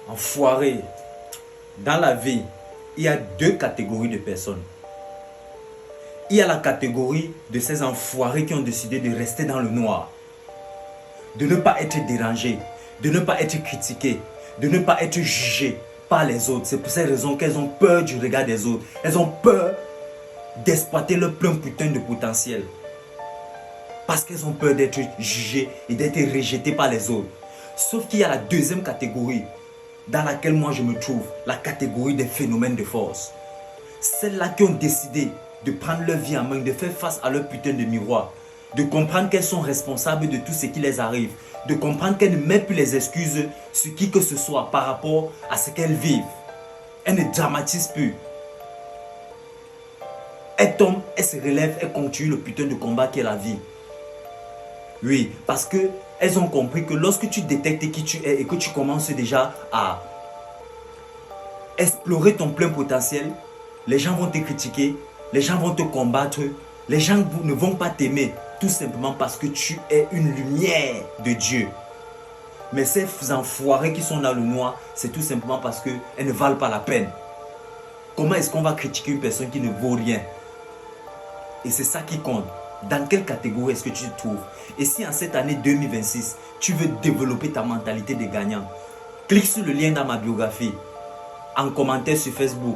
Enfoiré. Dans la vie, il y a deux catégories de personnes. Il y a la catégorie de ces enfoirés qui ont décidé de rester dans le noir, de ne pas être dérangés, de ne pas être critiqués, de ne pas être jugés par les autres. C'est pour ces raisons qu'elles ont peur du regard des autres. Elles ont peur d'exploiter leur plein putain de potentiel. Parce qu'elles ont peur d'être jugées et d'être rejetées par les autres. Sauf qu'il y a la deuxième catégorie dans laquelle moi je me trouve, la catégorie des phénomènes de force. Celles-là qui ont décidé de prendre leur vie en main, de faire face à leur putain de miroir, de comprendre qu'elles sont responsables de tout ce qui les arrive, de comprendre qu'elles ne mettent plus les excuses sur qui que ce soit par rapport à ce qu'elles vivent. Elles ne dramatisent plus. Elles tombent, elles se relèvent, elles continuent le putain de combat qu'est la vie. Oui, parce que elles ont compris que lorsque tu détectes qui tu es et que tu commences déjà à explorer ton plein potentiel, les gens vont te critiquer, les gens vont te combattre, les gens ne vont pas t'aimer, tout simplement parce que tu es une lumière de Dieu. Mais ces enfoirés qui sont dans le noir, c'est tout simplement parce qu'elles ne valent pas la peine. Comment est-ce qu'on va critiquer une personne qui ne vaut rien? Et c'est ça qui compte. Dans quelle catégorie est-ce que tu te trouves? Et si en cette année 2026, tu veux développer ta mentalité de gagnant, clique sur le lien dans ma biographie, en commentaire sur Facebook.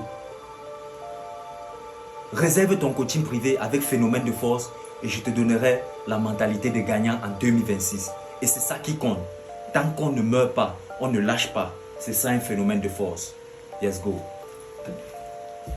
Réserve ton coaching privé avec Phénomène de Force et je te donnerai la mentalité de gagnant en 2026. Et c'est ça qui compte. Tant qu'on ne meurt pas, on ne lâche pas. C'est ça un phénomène de force. Let's go.